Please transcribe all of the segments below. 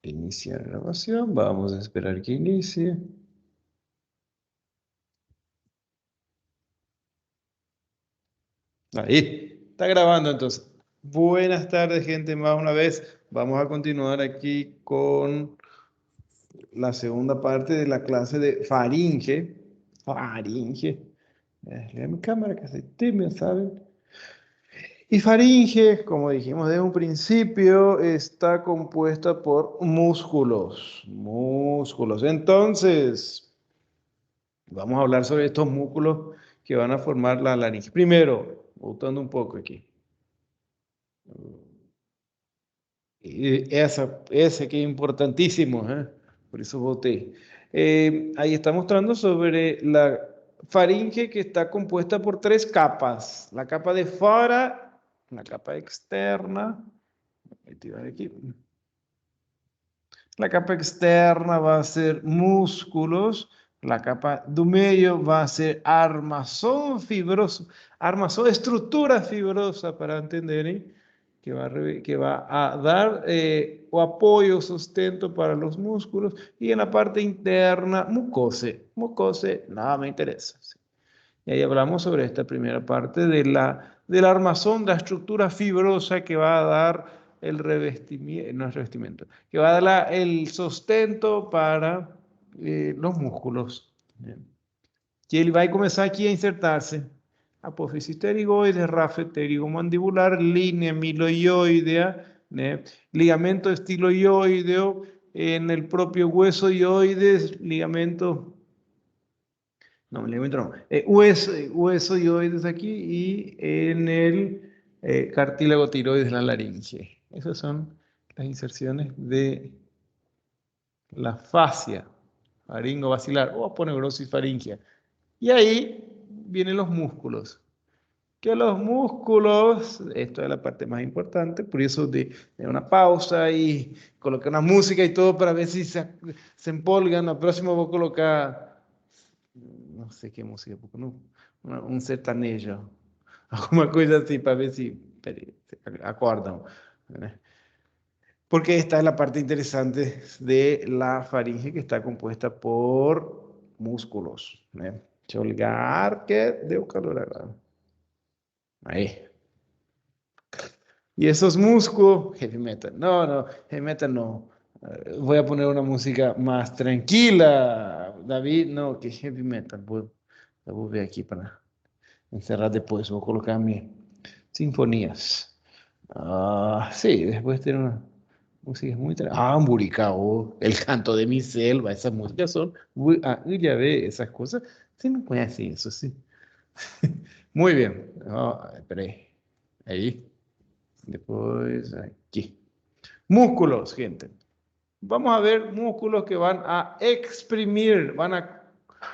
Iniciar grabación. Vamos a esperar que inicie. Ahí, está grabando entonces. Buenas tardes, gente, más una vez. Vamos a continuar aquí con la segunda parte de la clase de faringe. Faringe. Mi cámara que se teme, ¿saben? Y faringe, como dijimos desde un principio, está compuesta por músculos. Músculos. Entonces, vamos a hablar sobre estos músculos que van a formar la laringe. Primero, botando un poco aquí. Ese que es importantísimo, ¿eh? Por eso voté. Ahí está mostrando sobre la faringe que está compuesta por tres capas. La capa de fuera, la capa externa. Aquí. La capa externa va a ser músculos. La capa do medio va a ser armazón fibroso. Armazón, estructura fibrosa para entender, ¿eh? Que va a dar o apoyo, sustento para los músculos. Y en la parte interna, mucose. Mucose, nada me interesa. ¿Sí? Y ahí hablamos sobre esta primera parte del armazón, la estructura fibrosa que va a dar el revestimiento, no es revestimiento, que va a dar el sustento para los músculos. Bien. Y él va a comenzar aquí a insertarse. Apófisis pterigoides, rafe pterigomandibular, línea miloioidea, ligamento estiloioideo, en el propio hueso ioides, ligamento, no, ligamento no, hueso ioides aquí y en el cartílago tiroides la laringe. Esas son las inserciones de la fascia faringo-basilar o aponeurosis faringea. Y ahí vienen los músculos. Que los músculos, esto es la parte más importante, por eso de una pausa y colocar una música y todo para ver si se empolgan. La próxima voy a colocar, no sé qué música, porque no, un sertanejo, alguna cosa así para ver si se acordan. Porque esta es la parte interesante de la faringe que está compuesta por músculos. Cholgar que deu calor agora. Ahí. Y esos músculos, heavy metal. No, no, heavy metal no. Voy a poner una música más tranquila, David. No, que heavy metal. Voy a ver aquí para encerrar después. Voy a colocar mis sinfonías. Sí, después tiene una música muy Amburicao, El canto de mi selva. Esas músicas son. Ya ve, esas cosas. Sí, no conhece eso, sí. Muy bien. Espera ahí. Después aquí. Músculos, gente. Vamos a ver músculos que van a exprimir, van a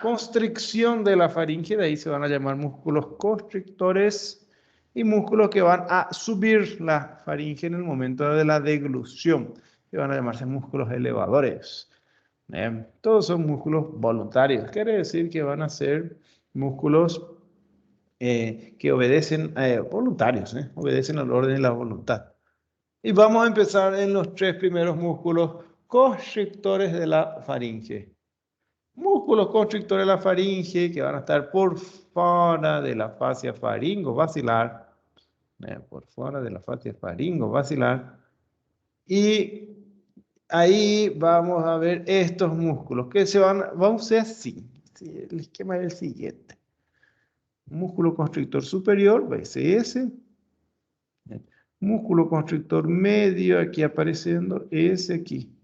constricción de la faringe, de ahí se van a llamar músculos constrictores y músculos que van a subir la faringe en el momento de la deglución, que van a llamarse músculos elevadores. Todos son músculos voluntarios, quiere decir que van a ser músculos que obedecen, voluntarios, obedecen al orden de la voluntad. Y vamos a empezar en los tres primeros músculos constrictores de la faringe. Músculos constrictores de la faringe que van a estar por fuera de la fascia faringo-basilar. Por fuera de la fascia faringo-basilar. Y ahí vamos a ver estos músculos que vamos a hacer así. El esquema es el siguiente. Músculo constrictor superior, BCS. Músculo constrictor medio, aquí apareciendo esse aqui.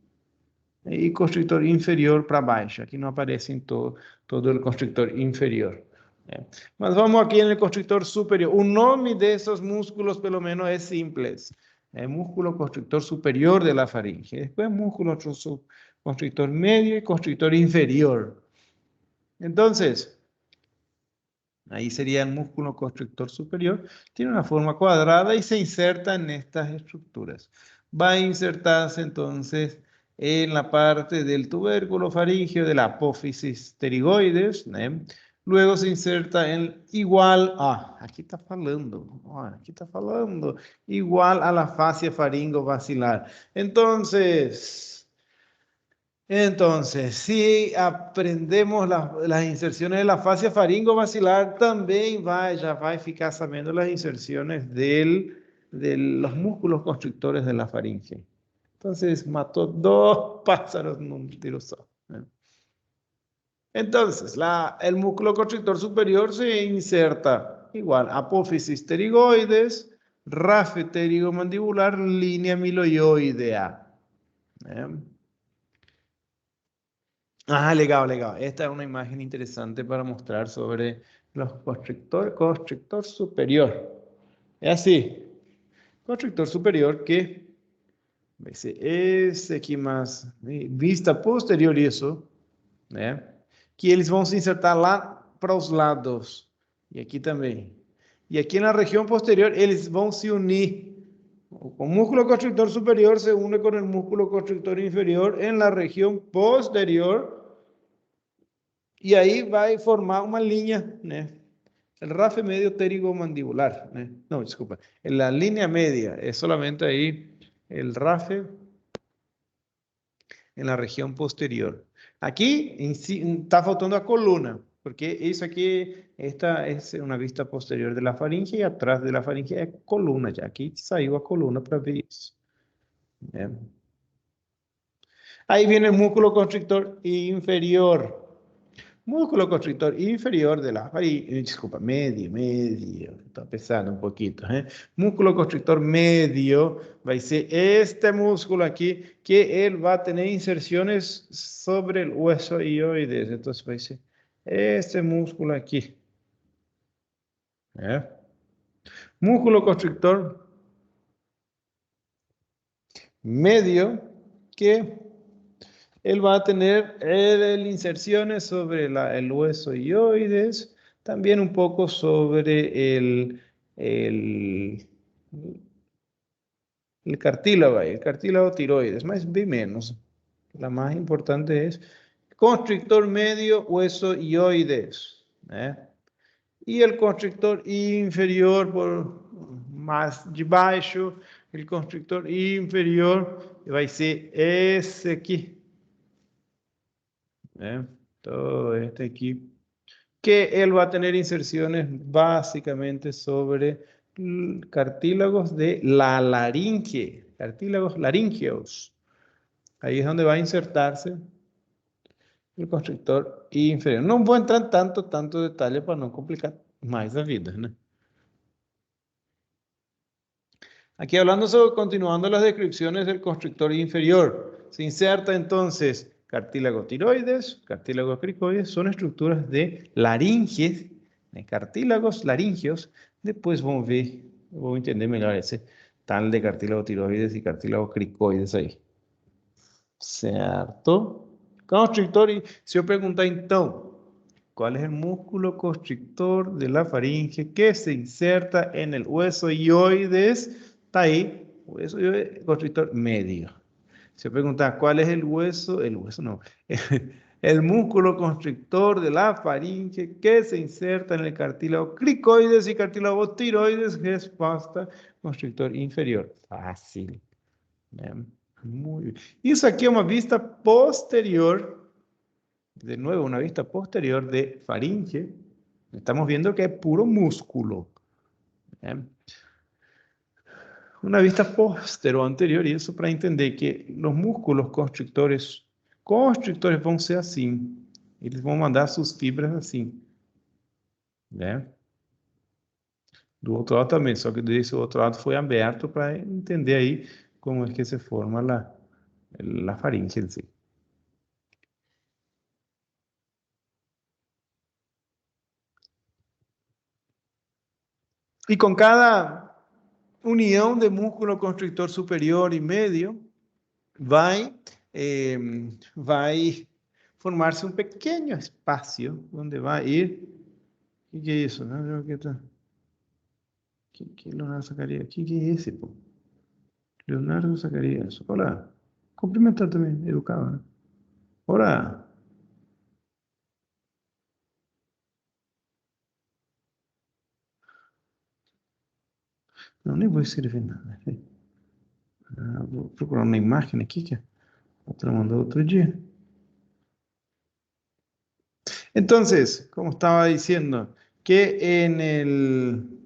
E constrictor inferior para baixo. Aqui não aparece em todo o constrictor inferior. Mas vamos aqui no constrictor superior. O nome desses músculos, pelo menos, é simples. É músculo constrictor superior de la faringe. Depois, músculo constrictor medio e constrictor inferior. Entonces, ahí sería el músculo constrictor superior. Tiene una forma cuadrada y se inserta en estas estructuras. Va a insertarse entonces en la parte del tubérculo faríngeo de la apófisis pterigoides. Luego se inserta en igual, aquí está falando, aquí está falando, igual a la fascia faringo-basilar. Entonces, Entonces, si aprendemos las inserciones de la fascia faringomaxilar, también ya va a ficar sabiendo las inserciones de los músculos constrictores de la faringe. Entonces, mató dos pájaros en un tiro solo. Entonces, el músculo constrictor superior se inserta igual, apófisis pterigoides, rafe pterigomandibular, línea miloioidea. Legal, legal. Esta es una imagen interesante para mostrar sobre los constrictor superior. Es así, constrictor superior que esse aqui mais vista posterior isso, né? Que eles vão se insertar lá para os lados e aqui também. E aqui na região posterior eles vão se unir. O músculo constrictor superior se une con el músculo constrictor inferior en la región posterior y ahí va a formar una línea, ¿no? El rafe medio pterigomandibular, ¿no? No, disculpa. En la línea media es solamente ahí el rafe en la región posterior. Aquí está faltando la columna, porque eso aquí, esta es una vista posterior de la faringe y atrás de la faringe es columna ya. Aquí salió a columna para ver eso. Bien. Ahí viene el músculo constrictor inferior. Músculo constrictor inferior de la faringe, disculpa, medio, está pesando un poquito, ¿eh? Músculo constrictor medio va a ser este músculo aquí, que él va a tener inserciones sobre el hueso hioides. Entonces va a ser este músculo aquí. ¿Eh? Músculo constrictor medio, que él va a tener inserciones sobre el hueso hioides, también un poco sobre el, el cartílago tiroides, más bien menos. La más importante es constrictor medio, hueso hioides. Y el constrictor inferior, por más de baixo, el constrictor inferior va a ser ese aquí. Todo este aquí, que él va a tener inserciones básicamente sobre cartílagos de la laringe, cartílagos laríngeos. Ahí es donde va a insertarse el constrictor inferior. No voy a entrar en tanto detalle para no complicar más la vida, ¿no? Aquí hablando sobre, continuando las descripciones del constrictor inferior, se inserta entonces cartílago tiroides, cartílago cricoides, son estructuras de laringes, de cartílagos laringeos. Después vamos a ver, vamos a entender mejor ese tal de cartílago tiroides y cartílago cricoides ahí. Certo? Constrictor, se eu perguntar então, ¿cuál es el músculo constrictor de la faringe que se inserta en el hueso hioides? Está ahí, hueso hioides, constrictor medio. Se pregunta, ¿cuál es el hueso no, el músculo constrictor de la faringe que se inserta en el cartílago cricoides y cartílago tiroides? Respuesta, constrictor inferior. Fácil. Muy bien. Eso aquí es una vista posterior. De nuevo, una vista posterior de faringe. Estamos viendo que es puro músculo. Una vista posterior anterior, y eso para entender que los músculos constrictores vão ser assim. Eles vão mandar suas fibras assim. Do outro lado também, só que desse outro lado foi aberto para entender aí como é que se forma la faringe en sí. Y con cada unión de músculo constrictor superior y medio, vai formarse un pequeño espacio donde va a ir. ¿Qué es eso? ¿No? ¿Qué Leonardo Zacarias? ¿Qué es ese? Po? Leonardo Zacarias. Hola. Cumprimentar también, educado. ¿No? Hola. No, nem vou escrever nada. Vou procurar uma imagem aqui que a outra mandou outro dia. Entonces, como estaba diciendo, que en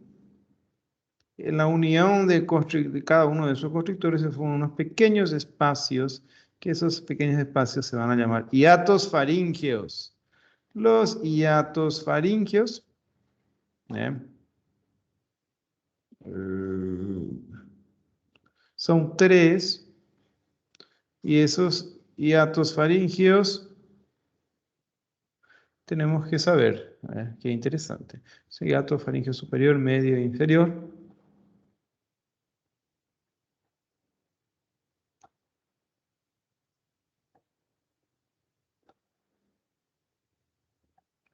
la unión de cada uno de esos constrictores se forman unos pequeños espacios, que esos pequeños espacios se van a llamar hiatos faríngeos. Los hiatos faríngeos, ¿eh? Son tres, y esos hiatos faríngeos tenemos que saber, qué interesante. Ese hiato faríngeo superior, medio e inferior.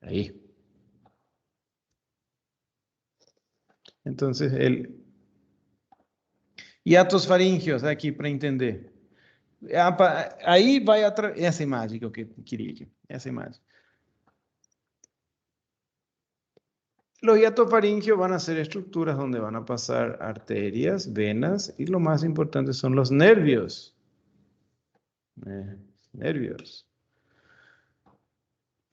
Ahí. Entonces, el hiatos faríngeos, aqui para entender. Aí vai essa imagem que eu queria aqui. Essa imagem. Los hiatos faríngeos van a ser estructuras donde van a pasar arterias, venas y lo más importante son los nervios. Nervios.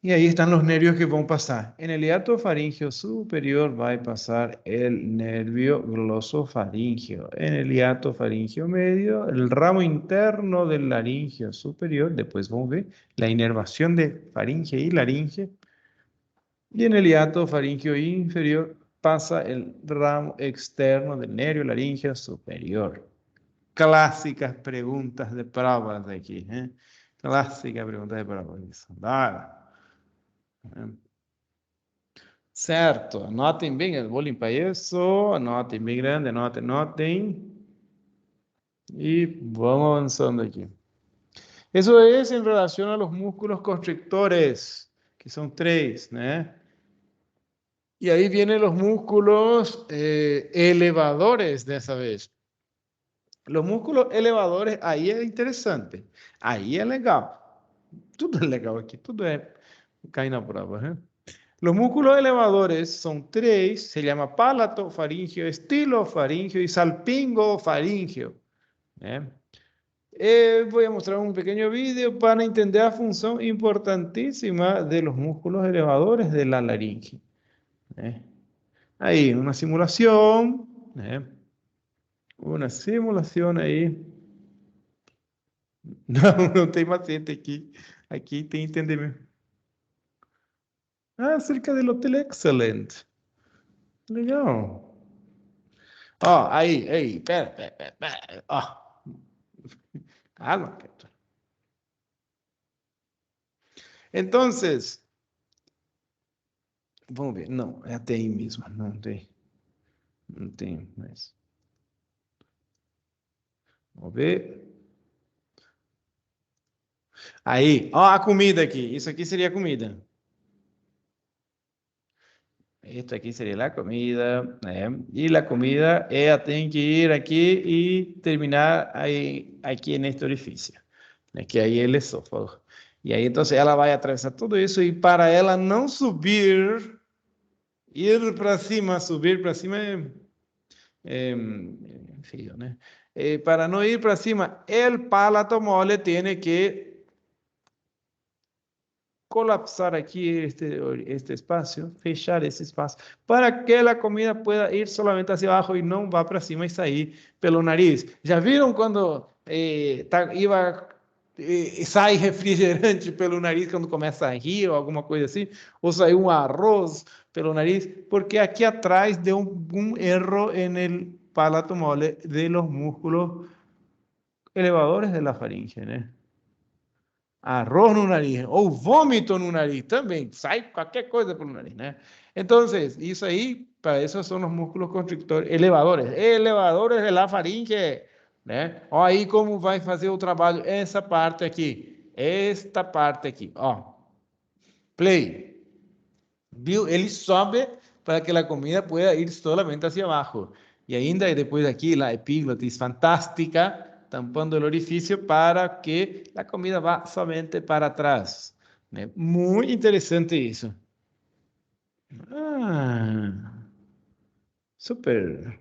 Y ahí están los nervios que van a pasar. En el hiato faríngeo superior va a pasar el nervio glosofaríngeo. En el hiato faríngeo medio, el ramo interno del laringio superior. Después vamos a ver la inervación de faringe y laringe. Y en el hiato faríngeo inferior pasa el ramo externo del nervio laríngeo superior. Clásicas preguntas de pruebas de aquí. Clásicas preguntas de pruebas. Dale. Certo, anotem bem, eu vou limpar isso, anotem bem grande, anotem. Y vamos avanzando aquí. Eso es en relación a los músculos constrictores, que son tres, ¿no? Y ahí vienen los músculos elevadores de esa vez. Los músculos elevadores, ahí es interesante. Ahí es legal. Tudo é legal aqui, tudo é cair na prova, ¿eh? Los músculos elevadores son tres, se llama palatofaringio, estilofaringio y salpingofaringio. Voy a mostrar un pequeño video para entender la función importantísima de los músculos elevadores de la laringe. Ahí, una simulación. Una simulación ahí. No tem paciente aqui. Aqui tem entendimento. Ah, acerca del Hotel Excellent. Legal. Ó, aí, pera. Ó. Calma, Pedro. Entonces, vamos ver. Não, é até aí mesmo. Não tem. Não tem mais. Vamos ver. Aí, ó a comida aqui. Isso aqui seria a comida. Esto aquí sería la comida. Y la comida, ella tiene que ir aquí y terminar ahí, aquí en este orificio. Que ahí es el esófago. Y ahí entonces ela vai atravessar tudo isso. E para ela não subir, ir para cima, subir para cima é feio, né? Para não ir para cima, el palato mole tiene que colapsar aquí este espacio, fechar ese espacio, para que la comida pueda ir solamente hacia abajo y no va para cima y sair pelo nariz. ¿Ya vieron cuando sai refrigerante pelo nariz quando começa a rir ou alguma coisa assim? Ou saiu um arroz pelo nariz? Porque aqui atrás deu um erro en el palato mole de los músculos elevadores de la faringe, né? Arroz no nariz, ou vômito no nariz, também, sai qualquer coisa pelo nariz, né? Então, isso aí, para isso são os músculos constrictores, elevadores de la faringe, né? Ó aí como vai fazer o trabalho, essa parte aqui, esta parte aqui, ó. Play. Viu? Ele sobe para que a comida pueda ir solamente hacia abajo. E ainda depois aqui, a epiglotis fantástica, tampando el orificio para que la comida va somente para atrás. Muy interesante eso. Ah, súper.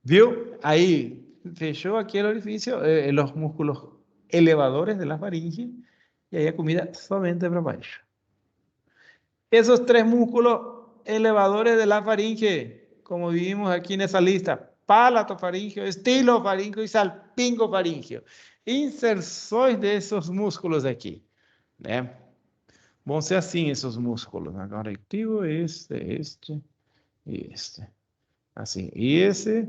¿Vio? Ahí fechó aquí el orificio, los músculos elevadores de la faringe. E aí a comida somente para baixo. Esos tres músculos elevadores de la faringe, como vimos aquí en esa lista, palato-faríngeo, estilo-faríngeo y salpingo-faríngeo. Inserções desses músculos aqui, né? Vão ser assim esses músculos. Agora, activo este e este. Assim, esse,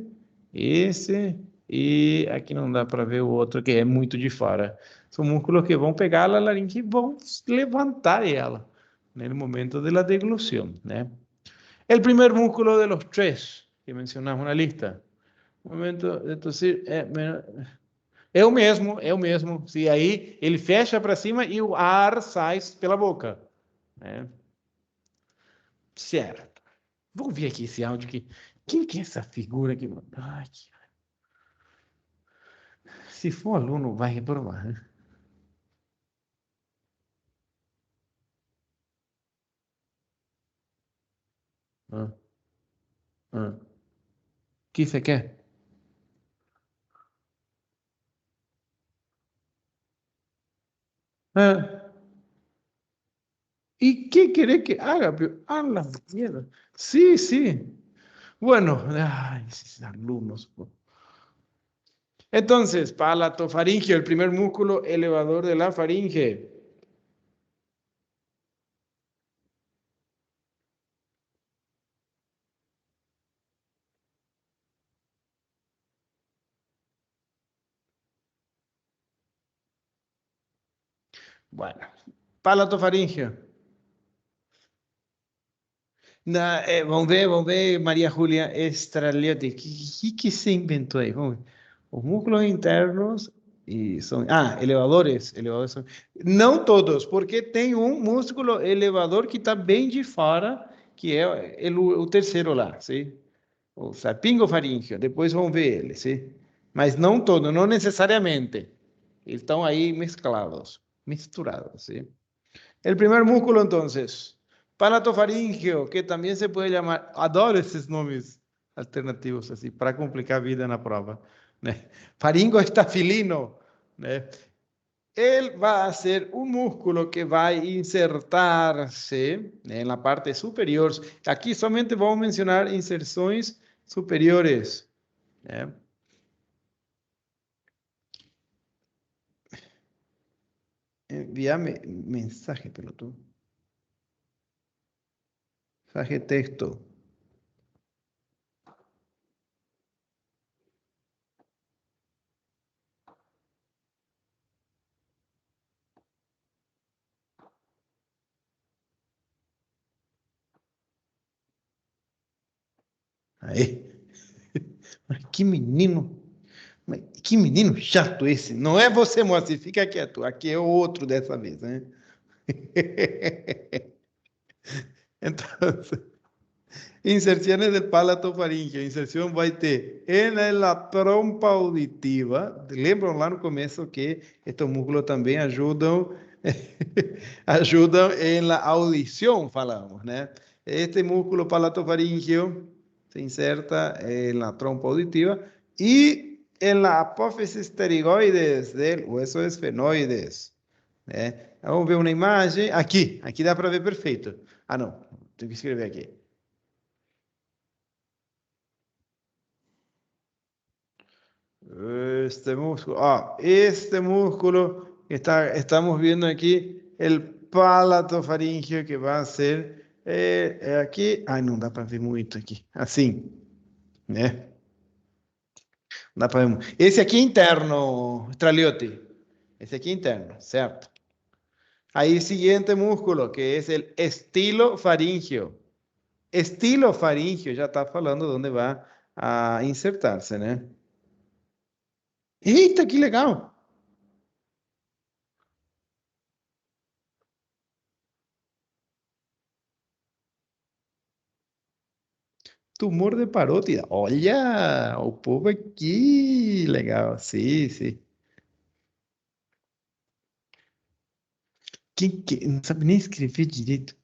e aqui não dá para ver o outro que é muito de fora. São músculos que vão pegar a laringe e vão levantar ela no momento da deglução, né? El primer músculo de los tres que mencionamos na lista. Momento de tossir é o mesmo. Se aí ele fecha para cima e o ar sai pela boca, né? Certo. Vou ver aqui esse áudio aqui. Quem que é essa figura aqui? Ai, se for aluno, vai reprovar, né? Ah, ah. O que você quer? Ah. ¿Y qué querés que haga? Ah, la mierda. Sí, sí. Bueno, ay, esos alumnos. Entonces, palatofaringeo, el primer músculo elevador de la faringe. Bueno, palatofaringeo. Vamos ver, María Julia Estraliotti. ¿Qué se inventó ahí? Vamos ver. Os músculos internos e são. Ah, elevadores. Elevadores são. Não todos, porque tem um músculo elevador que está bem de fora, que é o terceiro lá, sim? O sapingofaríngeo. Depois vamos ver ele, sim? Mas não todo, não necessariamente. Eles estão aí mesclados, misturados, sim? El primer músculo, entonces, palatofaríngeo, que también se puede llamar, adoro esses nomes alternativos, assim, para complicar a vida na prova, né? Faringoestafilino, né? Ele vai ser um músculo que vai insertar-se, né, na parte superior. Aqui somente vamos mencionar inserções superiores, né? Envíame mensaje, pelotudo. Mensaje texto. Aí. Que menino. Que menino chato esse. Não é você, Moacir, fica quieto. Aqui é o outro dessa vez, né? Então, inserções del palato faríngeo. Inserção vai ter na trompa auditiva. Lembram lá no começo que estes músculos também ajudam ajudam em la audição, falamos, né? Este músculo palato-faríngeo se inserta en la trompa auditiva y en la apófisis pterigoides del hueso esfenoides, né? Vamos ver uma imagem. Aqui dá para ver perfeito. Ah, não, tenho que escrever aqui. Este músculo que estamos viendo aquí, el palato faríngeo que va a ser aqui. Ai, não dá para ver muito aqui. Assim, né? Não dá para ver muito. Esse aqui é interno, Straliotti. Esse aqui é interno, certo? Aí, siguiente músculo, que é o estilo faríngeo. Estilo faríngeo, já está falando onde vai a insertar-se, né? Eita, que legal! Tumor de parótida. Olha, o povo aqui, legal. Sim, sim. Quem que não sabe nem escrever direito?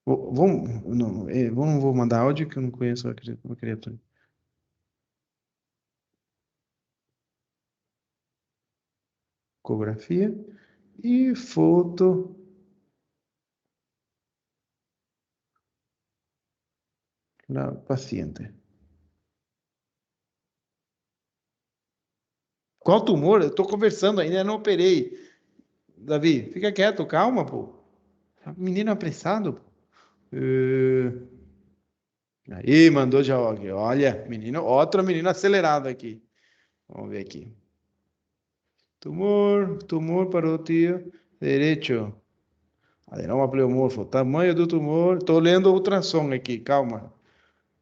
Vamos, não, vou mandar áudio que eu não conheço a criatura. ecografía y foto la paciente. Qual tumor? Eu estou conversando ainda, não operei. Davi, fica quieto, calma, pô. Menino apressado, pô. Aí, mandou já, olha, menino, outro menino acelerado aqui. Vamos ver aqui. Tumor parótido derecho. Adenoma pleomorfo. Tamanho do tumor. Estou lendo o ultrassom aqui, calma.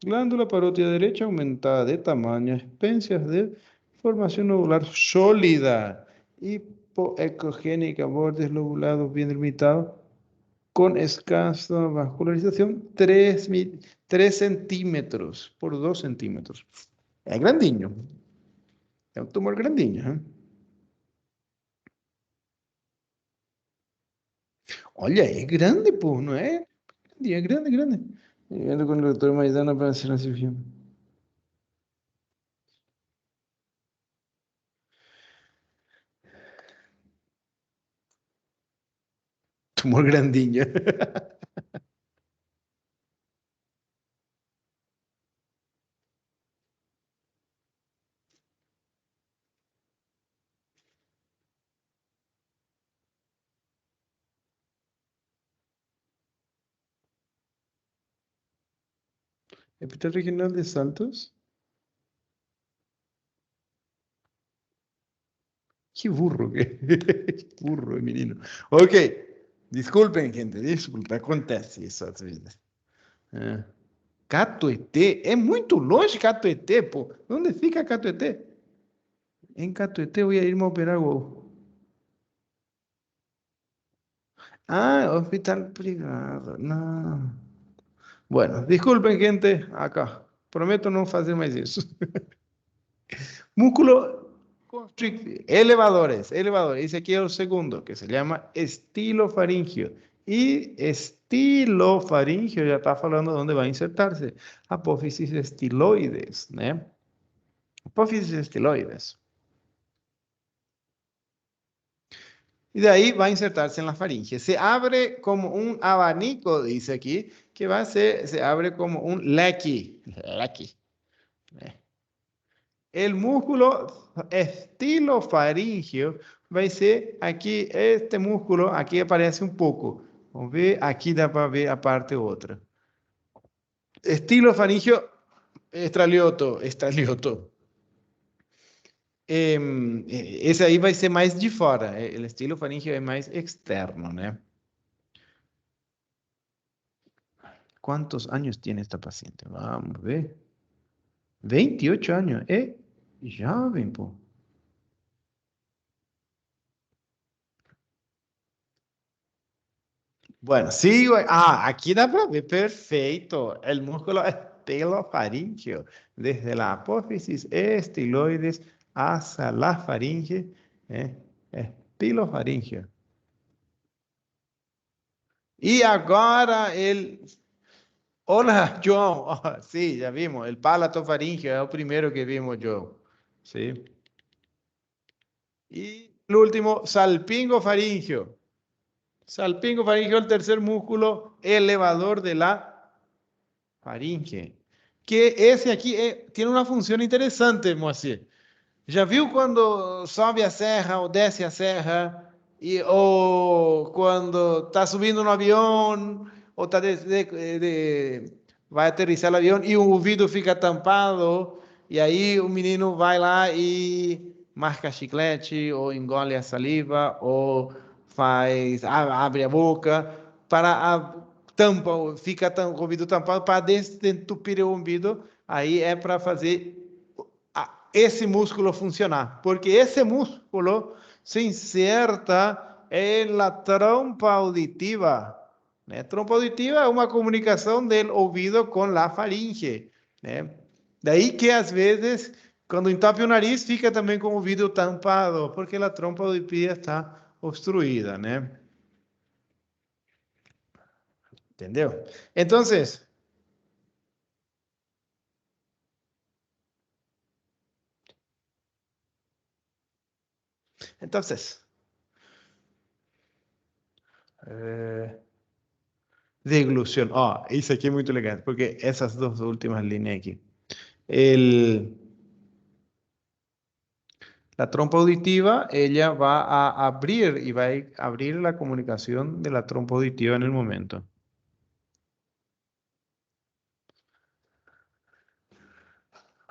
Glándula parótida derecha aumentada de tamaño, expensas de formación nodular sólida, hipoecogénica, bordes lobulados bien delimitados, con escasa vascularización, 3 centímetros por 2 centímetros. Es grandinho. Es un tumor grandinho. ¿Eh? Olha, é grande, pô, não é? É grande, grande. Vendo com o doutor Maidana para ser nesse filme. Tumor grandinho. Hospital Regional de Saltos. Qué burro, qué burro, menino. Ok, disculpen, gente, disculpen, acontece isso às vezes. É. Catuete, é muito longe Catuete, pô. Onde fica Catuete? Em Catuete eu ia ir me operar. Ah, hospital privado. Não. Bueno, disculpen, gente, acá. Prometo não fazer mais isso. Músculo constrictor, elevadores, elevadores. Ese aquí es el segundo, que se llama estilofaringio. Y estilofaringio ya está hablando de dónde va a insertarse. Apófisis estiloides, ¿no? Apófisis estiloides. Y de ahí va a insertarse en la faringe. Se abre como un abanico, dice aquí, que va a ser, se abre como un leque. Leque. El músculo estilofaringio va a ser aquí, este músculo, aquí aparece un poco. Vamos ver, aquí da para ver aparte otra. Estilofaringio estralioto, estralioto. Esse aí vai ser mais de fora. O estilofaringio é mais externo, né? ¿Cuántos años tiene esta paciente? Vamos a ver. 28 años. Joven, pô. Bueno, sí, güey. Ah, aquí da para ver perfecto. El músculo estelofaríngeo, desde la apófisis estiloides hasta la faringe, estilofaríngeo. Y ahora el... Hola, João. Ah, sí, ya vimos. El palatofaríngeo es el primero que vimos, João. Sí. Y el último, salpingofaríngeo. Salpingofaríngeo, el tercer músculo elevador de la faringe. Que esse aqui tem uma função interessante, Moacir. Já viu quando sobe a serra ou desce a serra? Ou quando está subindo no avião, ou tá vai aterrissar o avião e o ouvido fica tampado, e aí o menino vai lá e marca chiclete, ou engole a saliva, ou abre a boca para tampa, fica com o ouvido tampado para desentupir o ouvido. Aí é para fazer esse músculo funcionar, porque esse músculo se inserta na trompa auditiva. Né? Trompa auditiva é uma comunicação do ouvido com a faringe. Né? Daí que às vezes, quando entope o nariz, fica também com o ouvido tampado, porque a trompa auditiva está obstruída, né? Entendeu? Entonces, Eh, deglución. Ah, isso aqui é muito legal, porque essas duas últimas líneas aqui. El, la trompa auditiva, ella va a abrir y va a abrir la comunicación de la trompa auditiva en el momento.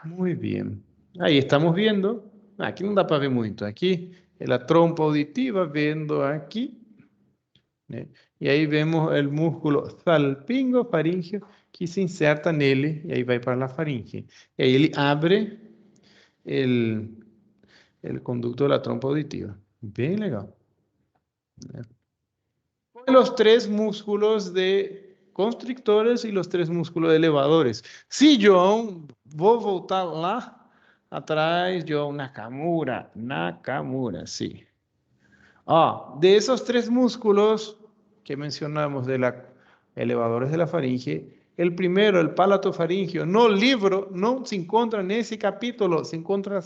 Muy bien. Aí estamos vendo. Aqui não dá para ver muito. Aqui é a trompa auditiva, vendo aqui, né? E aí vemos o músculo salpingo faríngeo que se inserta nele e aí vai para a faringe. E aí ele abre o conducto da trompa auditiva. Bem legal. Los tres músculos de constrictores y los tres músculos de elevadores. Sí, João, vou voltar lá atrás, João Nakamura. Nakamura, sí. De esos tres músculos que mencionamos de la elevadores de la faringe, el primero, el palatofaringio, no libro, no se encuentra en ese capítulo, se encuentra,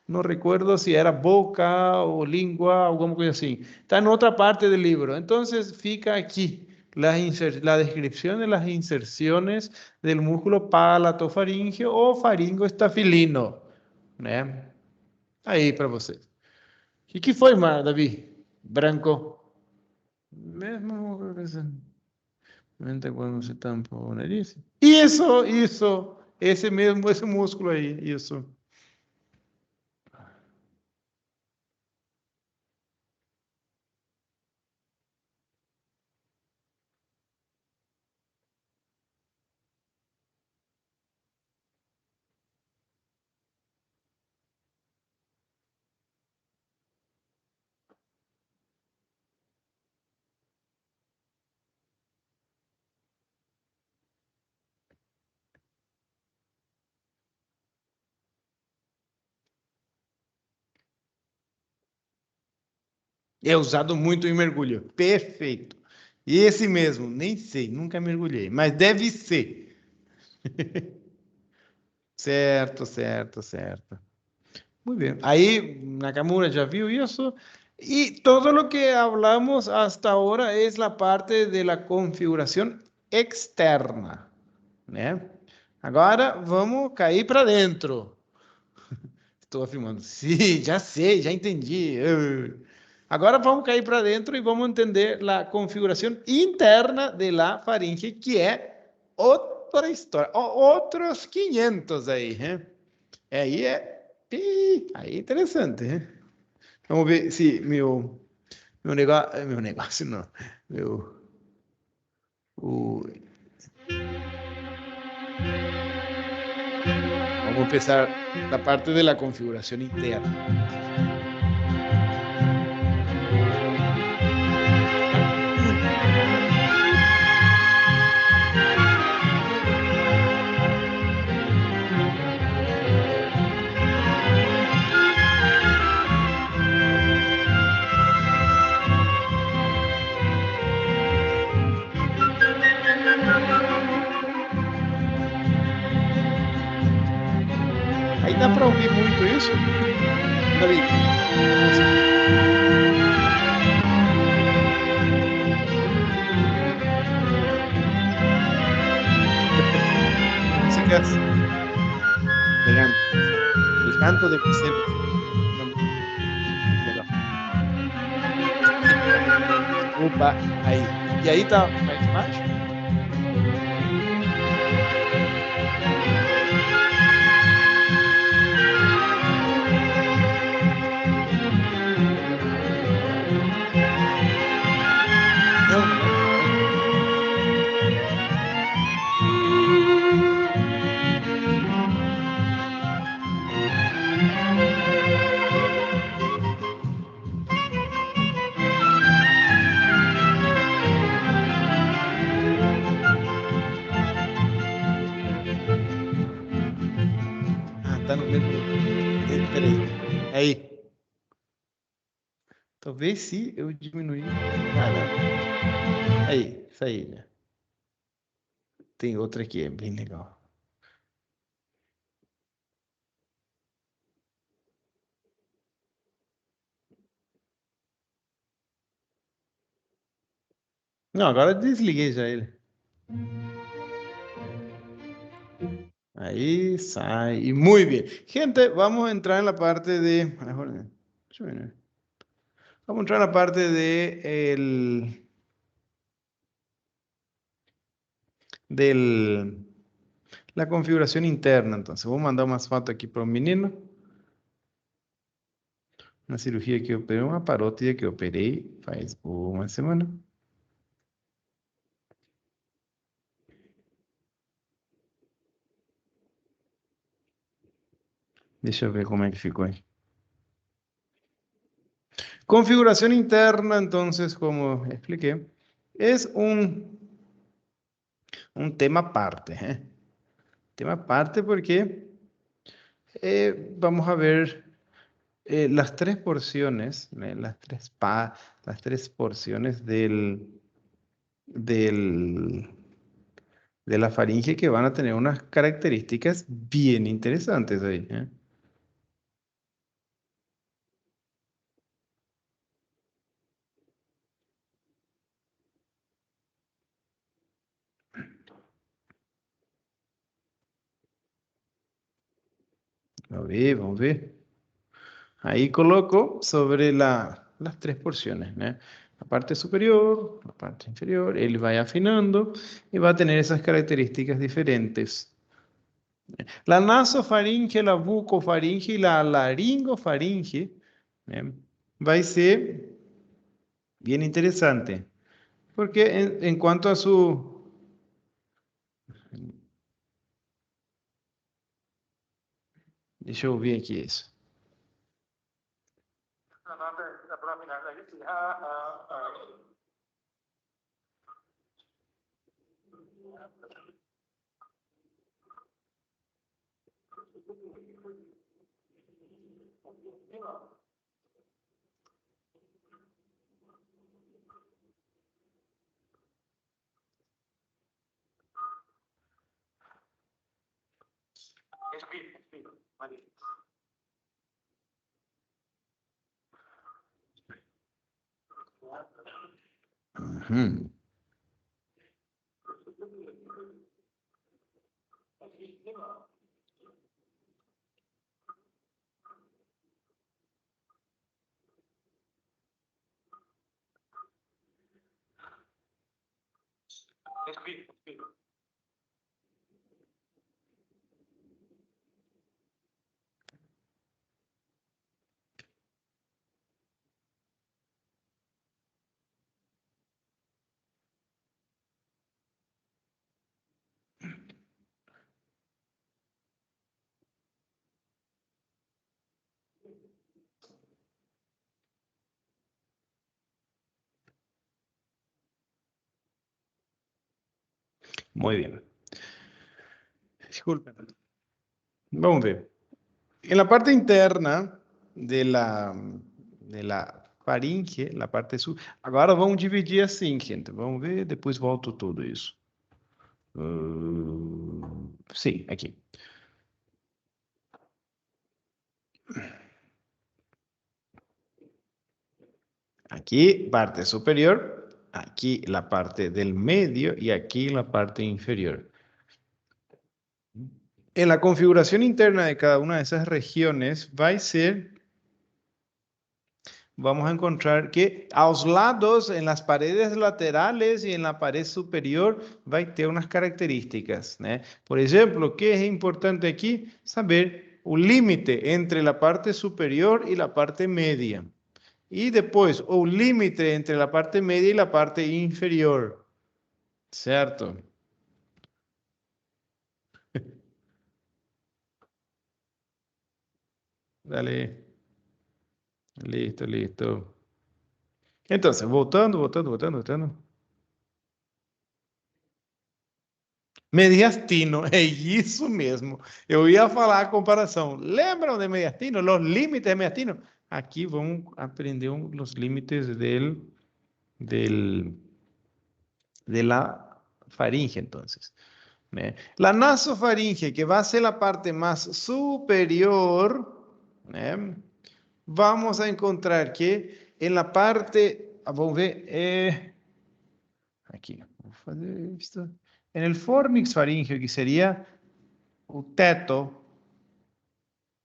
no recuerdo si era boca o lengua o como que así. Está en otra parte del libro. Entonces fica aquí la descripción de las inserciones del músculo palatofaringio o faringoestafilino, ¿né? Aí para vocês. O que foi, Davi? Branco. Mesmo mente quando se tampa o nariz. Isso. Esse mesmo, esse músculo aí, isso. É usado muito em mergulho. Perfeito. Esse mesmo, nem sei, nunca mergulhei, mas deve ser. Certo. Muy bien. Ahí Nakamura ya vio eso. Y todo lo que hablamos hasta ahora es la parte de la configuración externa, né? Agora vamos cair para dentro. Estou afirmando. Sim, já sei, já entendi. Agora vamos cair para dentro e vamos entender a configuração interna de la faringe, que é outra história. Outros 500 aí, né? Aí aí é interessante, né? Vamos ver se meu negócio não, meu, o, vamos empezar la parte de la configuración interna. Aí dá para ouvir muito isso, David? Músicas elegantes. El canto de Vicente. Legal. Opa, aí. E aí tá mais baixo? Não, tá no mesmo. Peraí. Aí. Talvez se eu diminuir. Ah, não. Aí, isso aí, né? Tem outra aqui, é bem legal. Não, agora desliguei já ele. Ahí sai. Y muy bien. Gente, vamos a entrar en la parte de... Vamos a entrar en la parte de la configuración interna. Entonces, vou mandar umas fotos aqui para o menino. Uma cirurgia que eu operei, uma parótida que eu operei faz uma semana. Deixa eu ver como é que ficou aí. Configuración interna, entonces, como expliqué, es un tema aparte. Tema aparte porque vamos a ver las tres porciones, las tres porciones del, de la faringe que van a tener unas características bien interesantes ahí. Vamos ver. Ahí coloco sobre las tres porciones, ¿no? La parte superior, la parte inferior, él va afinando y va a tener esas características diferentes. La nasofaringe, la bucofaringe y la laringofaringe, ¿eh? Va a ser bien interesante, porque en cuanto a su... Deixa eu ver aqui isso. Uhum. Muy bien. Disculpen. Vamos a ver. En la parte interna de la faringe, la parte sul. Agora vamos dividir assim, gente. Vamos ver, depois volto tudo isso. Sim, aqui. Aquí parte superior, aquí la parte del medio y aquí la parte inferior. En la configuración interna de cada una de esas regiones va a ser, vamos a encontrar que a los lados, en las paredes laterales y en la pared superior, va a tener unas características, ¿no? Por ejemplo, ¿qué es importante aquí? Saber el límite entre la parte superior y la parte media. Y después, o límite entre la parte media y la parte inferior. ¿Cierto? Dale. Listo, listo. Entonces, voltando. Mediastino, é isso mesmo. Eu ia falar a comparação. Lembram de mediastino? Os límites de mediastino. Aqui vamos aprender os límites de la faringe, entonces. ¿Eh? La nasofaringe, que va a ser la parte más superior, ¿eh? Vamos a encontrar que en la parte, vamos ver, aqui. Vou fazer isso. No fornix faríngeo, que seria o teto.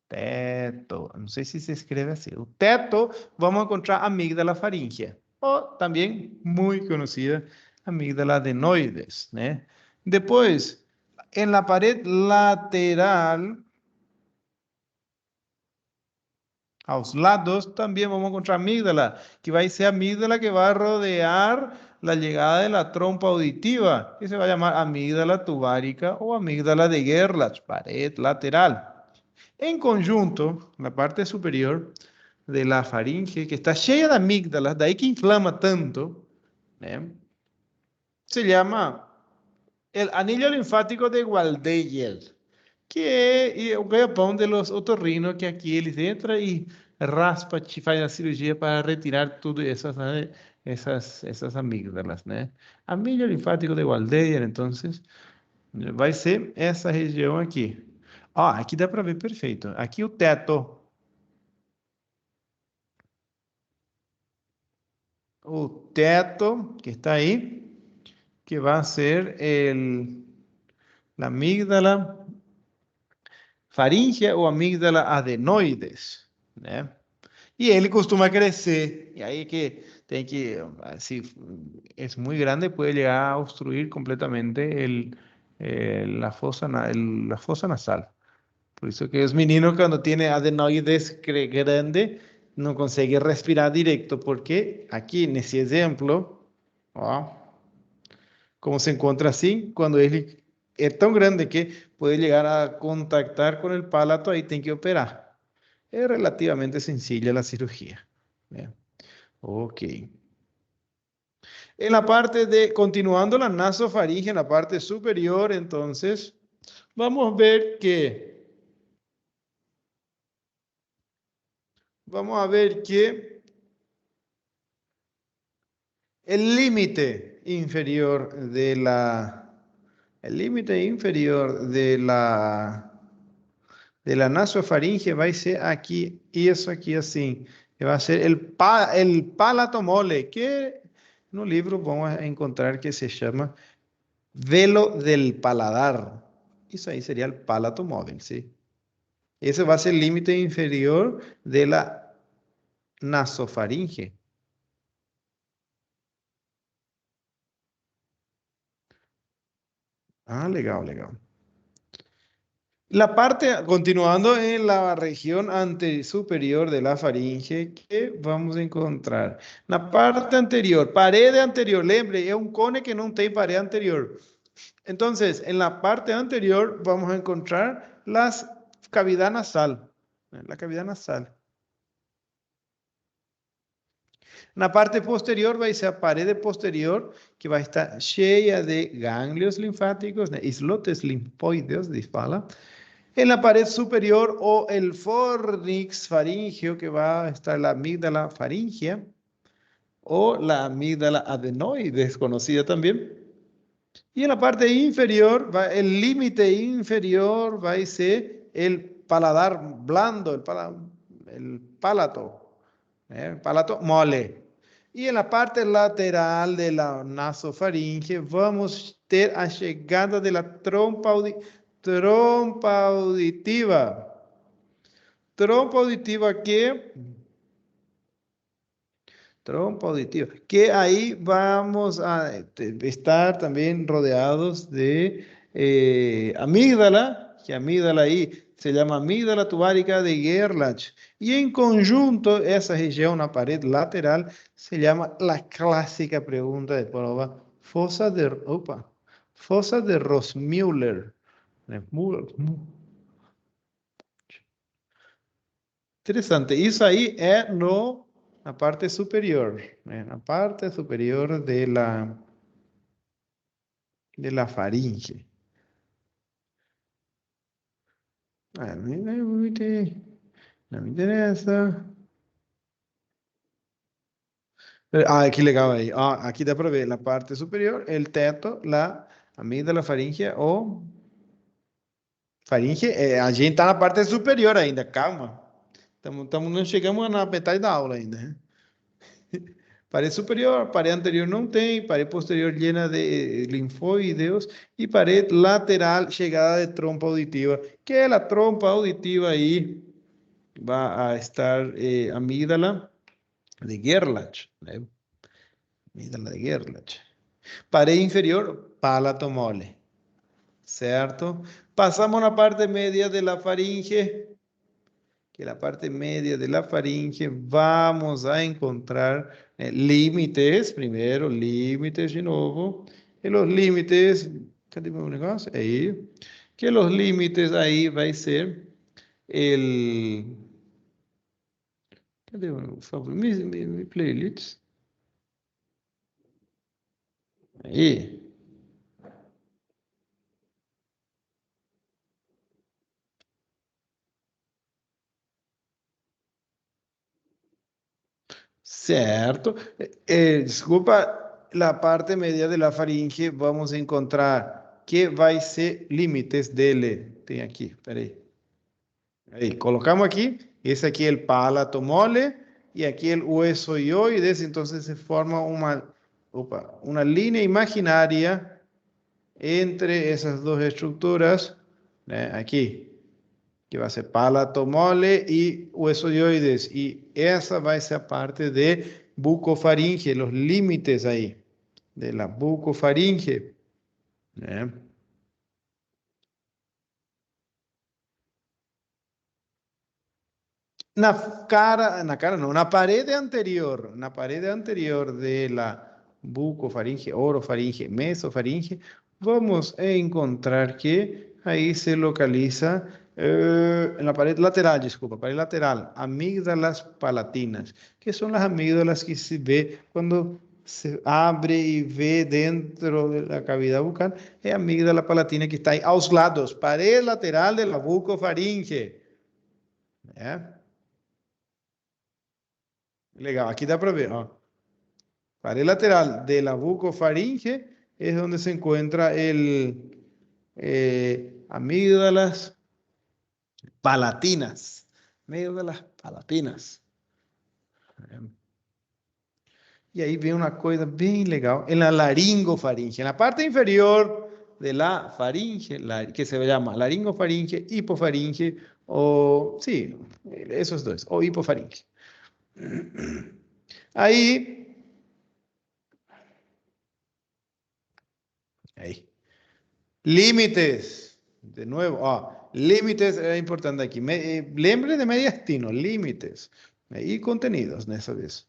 Teto. Não sei se se escreve assim. O teto, vamos encontrar a amígdala faríngea. Ou também, muito conhecida, amígdala adenoides, né? Depois, em la pared lateral, aos lados, também vamos encontrar amígdala, que vai ser a amígdala que vai rodear la llegada de la trompa auditiva, que se va a llamar amígdala tubárica o amígdala de Gerlach, pared lateral. En conjunto, la parte superior de la faringe, que está llena de amígdalas, de ahí que inflama tanto, ¿eh? Se llama el anillo linfático de Waldeyer, que es un ganha-pão de los otorrinos, que aquí eles entran y raspa, faz a cirurgia para retirar todas essas, né, essas amígdalas, né? Anillo linfático de Waldeyer, entonces, vai ser essa região aqui. Ó, aqui dá para ver perfeito. Aqui o teto. O teto que está ahí, que va a ser la amígdala faríngea ou amígdala adenoides, né? E ele costuma crescer. E aí que tem que, si es muy grande, puede llegar a obstruir completamente la la fosa nasal. Por eso que los meninos cuando tienen adenoides grande no consiguen respirar directo, porque aquí en ese ejemplo, ó, como se encuentra así, cuando es tan grande que puede llegar a contactar con el palato, ahí tiene que operar. Es relativamente sencilla la cirugía. Bien. Ok. En la parte de, continuando la nasofaringe, en la parte superior, entonces, vamos a ver que el límite inferior de la nasofaringe va a ser aquí y eso aquí así, que va a ser el palato mole, que en un libro vamos a encontrar que se llama velo del paladar. Eso ahí sería el palato móvil, ¿sí? Ese va a ser el límite inferior de la nasofaringe. Ah, legal, legal. La parte, continuando en la región superior de la faringe, ¿qué vamos a encontrar? La parte anterior, pared anterior, lembre, es un cone que no tiene pared anterior. Entonces, en la parte anterior vamos a encontrar las cavidad nasal, la cavidad nasal. En la parte posterior va a ser la pared posterior, que va a estar llena de ganglios linfáticos, islotes linfoideos, fala. En la pared superior o el fornix faríngeo, que va a estar la amígdala faríngea o la amígdala adenoides, conocida también. Y en la parte inferior, el límite inferior va a ser el paladar blando, el palato mole. Y en la parte lateral de la nasofaringe vamos a tener a llegada de la trompa auditiva. Trompa auditiva que ahí vamos a estar también rodeados de amígdala, que amígdala ahí se llama amígdala tubárica de Gerlach. Y en conjunto, esa región, la pared lateral, se llama la clásica pregunta de prueba, fosa de Rossmüller. Interesante. Isso aí é na parte superior, né? Na parte superior de la faringe. Ah, não me interessa. Ah, que legal aí. Ah, aqui dá para ver, na parte superior, el teto, la amígdala faríngea ou faringe, a gente tá na parte superior ainda, calma. Não chegamos na metade da aula ainda, né? Pared superior, pared anterior não tem, pared posterior llena de linfóideos y pared lateral llegada de trompa auditiva, que la trompa auditiva ahí va a estar amígdala de Gerlach, né? Amígdala de Gerlach. Pared inferior, palato mole, ¿cierto? Pasamos a la parte media de la faringe, que la parte media de la faringe vamos a encontrar límites, primero límites de nuevo, y los límites, ¿cadê meu negócio? Ahí, que los límites ahí va a ser el, cadê, por favor, mi playlist, ahí. Certo. Desculpa, la parte media de la faringe vamos a encontrar que vai ser límites dele. Tem aqui, peraí. Aí, colocamos aqui. Esse aqui é o palato mole e aqui é o hueso hioides. Então, se forma uma linha imaginária entre essas duas estruturas, né? Aqui, que vai ser palato mole e huesoioides. E essa vai ser a parte de bucofaringe, os límites aí, de la bucofaringe, né? Na cara não, na parede anterior de la bucofaringe, orofaringe, mesofaringe, vamos a encontrar que ahí se localiza, en la pared lateral, disculpa, pared lateral, amígdalas palatinas, que son las amígdalas que se ve cuando se abre y ve dentro de la cavidad bucal, es amígdala palatina que está ahí a los lados, pared lateral de la bucofaringe. ¿Ya? Legal, aqui dá para ver, ó. Pared lateral de la bucofaringe es donde se encuentra el amígdalas palatinas. Amígdalas palatinas. E aí vem uma coisa bem legal, en la laringofaringe, en la parte inferior de la faringe, que se llama laringofaringe, hipofaringe, o sí, esos dos, o hipofaringe. Aí, límites, de nuevo, límites es importante aquí. Lembre de mediastino, límites y contenidos nessa vez.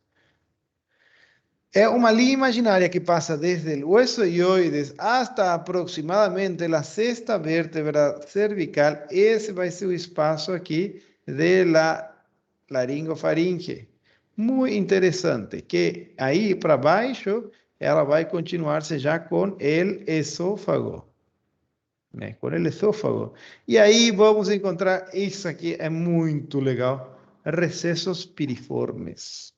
Es una línea imaginaria que pasa desde el hueso hioides hasta aproximadamente la sexta vértebra cervical. Ese va a ser el espacio aquí de la laringofaringe. Muy interesante, que ahí para baixo ela vai continuar-se já com el esófago. Né? Com el esófago. E aí vamos encontrar, isso aqui é muito legal, recessos piriformes.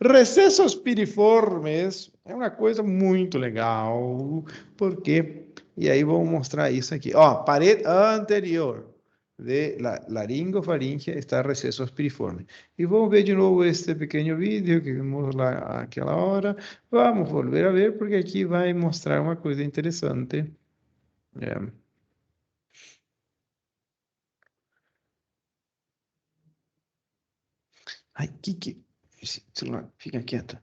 Recessos piriformes é uma coisa muito legal, porque, e aí vamos mostrar isso aqui, ó, parede anterior de la laringofaringe está recessos piriformes. E vamos ver de novo este pequeno vídeo que vimos lá aquela hora, vamos volver a ver, porque aqui vai mostrar uma coisa interessante. Ai, celular, fica quieta.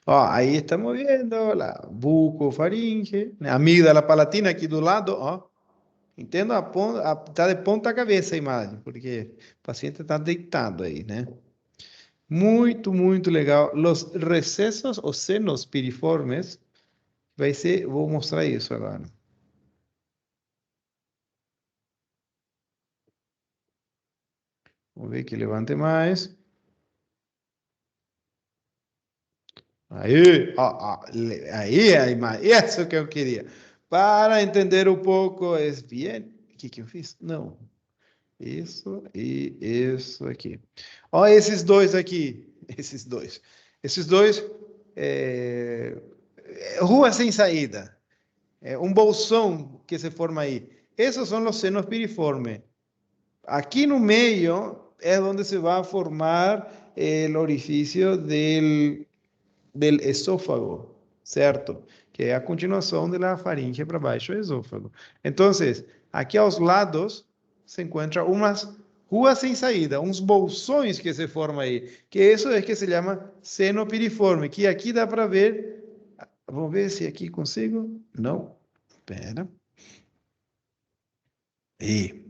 Ó, aí estamos vendo la bucofaringe, né? Amígdala palatina aqui do lado, ó. Entenda, tá de ponta cabeça a imagem, porque o paciente está deitado aí, né? Muito, muito legal. Os recessos, os senos piriformes, vai ser, vou mostrar isso agora. Vamos ver que levante mais. Aí, ó, aí a imagem, isso que eu queria. Para entender um pouco, é bem. O que eu fiz? Não. Isso e isso aqui. Ó, esses dois aqui. Esses dois. Esses dois. Rua sem saída. Um bolsão que se forma aí. Esses são os senos piriformes. Aqui no meio é onde se vai formar el orificio del esófago, certo? Que é a continuação da faringe para baixo do esôfago. Então, aqui aos lados se encontra umas ruas sem saída, uns bolsões que se formam aí, que isso é que se chama seno piriforme, que aqui dá para ver. Vamos ver se aqui consigo. Não. Espera. E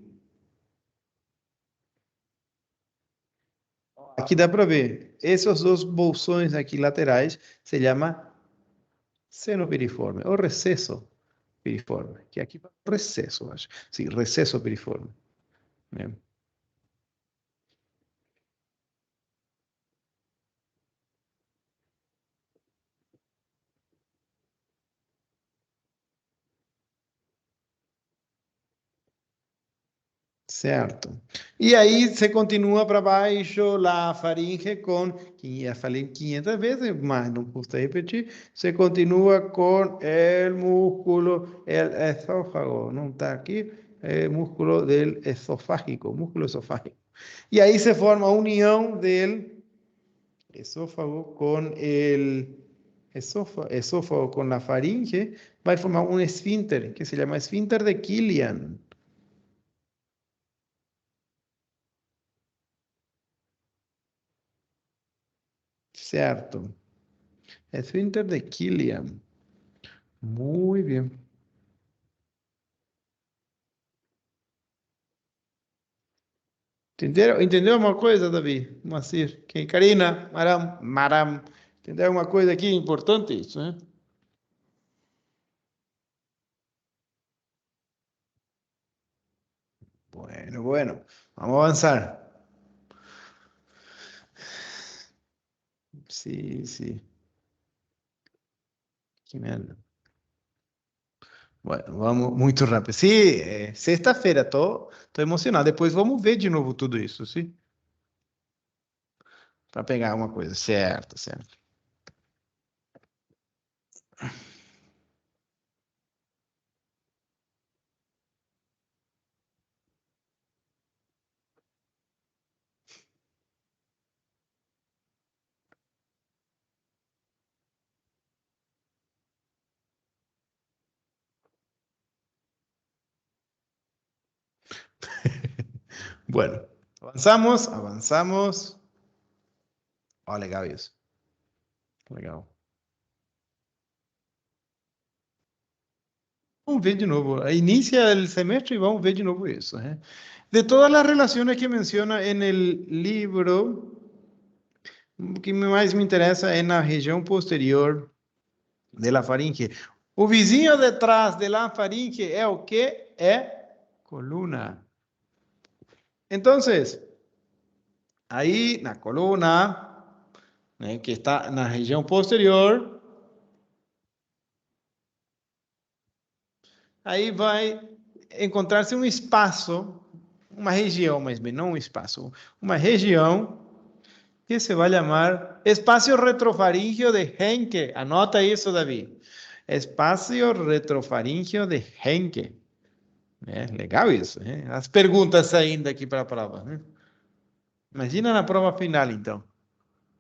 aqui dá para ver. Esses dois bolsões aqui laterais se chama seno piriforme ou recesso piriforme, que aqui vai recesso, acho. Sim, recesso piriforme. Né? Certo. E aí você continua para baixo a faringe com, que já falei 500 vezes, mas não custa repetir, você continua com o músculo, o esófago, não está aqui, é músculo del esofágico, músculo esofágico. E aí se forma a união del esófago com o esófago con la faringe, vai formar um esfínter, que se chama esfínter de Killian. Certo. Esfínter de Killian. Muy bien. Entendeu uma coisa, Davi? Macir? Que Karina, Maram. Entendeu uma coisa aqui importante isso, né? Bueno, bueno. Vamos a avanzar. Sí, sí. Que merda. Bueno, vamos muito rápido. Sim, sexta-feira, tô emocionado. Depois vamos ver de novo tudo isso, sim? Para pegar uma coisa. Certo, certo. Bueno, avançamos, avançamos. Ó, legal isso. Legal. Vamos ver de novo. Inicia el semestre y vamos a ver de nuevo eso. ¿Eh? De todas las relaciones que menciona en el libro, o que mais me interessa é na região posterior de la faringe. O vizinho detrás de la faringe é o que? É coluna. Então, aí na coluna, né, que está na região posterior, aí vai encontrar-se um espaço, uma região, mais bem, não um espaço, uma região que se vai chamar espaço retrofaríngeo de Henke. Anota isso, Davi. Espaço retrofaríngeo de Henke. É legal isso, né? As perguntas ainda aqui para a prova, né? Imagina na prova final, então.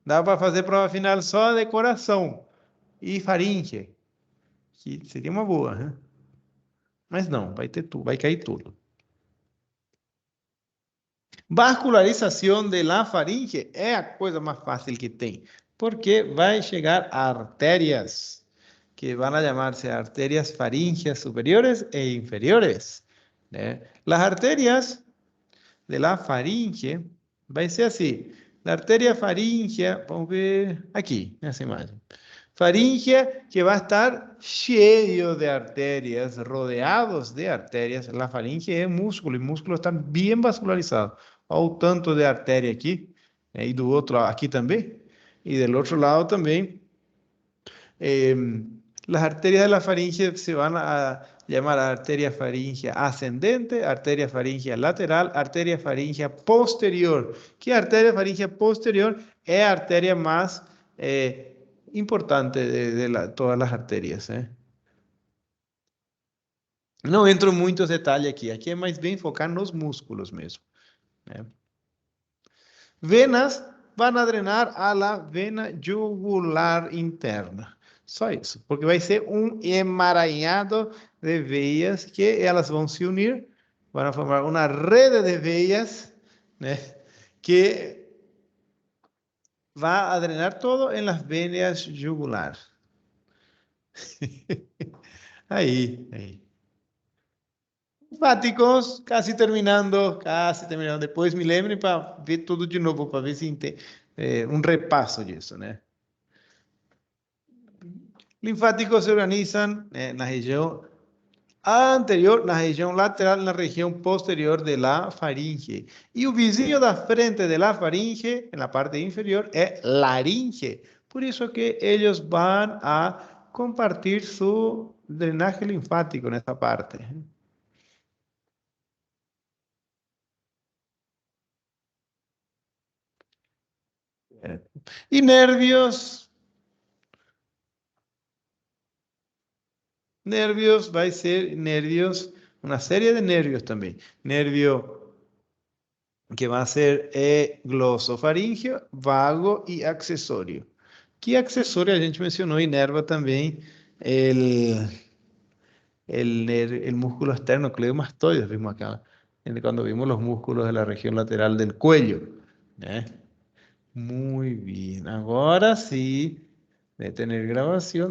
Dá para fazer prova final só de coração e faringe, que seria uma boa, né? Mas não, vai ter tudo, vai cair tudo. Vascularização de la faringe é a coisa mais fácil que tem, porque vai chegar artérias, que vão a chamar-se artérias faríngeas superiores e inferiores. Né? As artérias de la faringe vai ser assim. A artéria faríngea, vamos ver aqui, nessa imagem. Faríngea que vai estar cheio de artérias, rodeados de artérias. A faringe é músculo, e músculo está bem vascularizado. Olha o tanto de artéria aqui, né? E do outro aqui também. E do outro lado também. Las arterias de la faringe se van a llamar arteria faríngea ascendente, arteria faríngea lateral, arteria faríngea posterior. Que a arteria faríngea posterior é a arteria mais importante de todas as arterias. Não entro em muitos detalhes aqui. Aqui é mais bem focar nos músculos mesmo. Né? Venas van a drenar a la vena jugular interna. Só isso, porque vai ser um emaranhado de veias que elas vão se unir, vão formar uma rede de veias, né, que vai a drenar todo em las venas jugular. Aí. Linfáticos, casi terminando. Depois me lembrem para ver tudo de novo, para ver se tem um repasso disso, né? Linfáticos se organizam na região anterior, na região lateral, na região posterior de la faringe. E o vizinho da frente de la faringe, na parte inferior, é laringe. Por isso que eles vão a compartir su drenaje linfático nessa parte. E nervios. Nervios vai ser nervios, uma série de nervios também. Nervio que vai ser glossofaríngeo, vago e acessório. Que acessório a gente mencionou inerva também el músculo esternocleidomastoides, vimos acá, cuando vimos los músculos de la región lateral del cuello. ¿Eh? Muy bien, agora sim, detener grabación.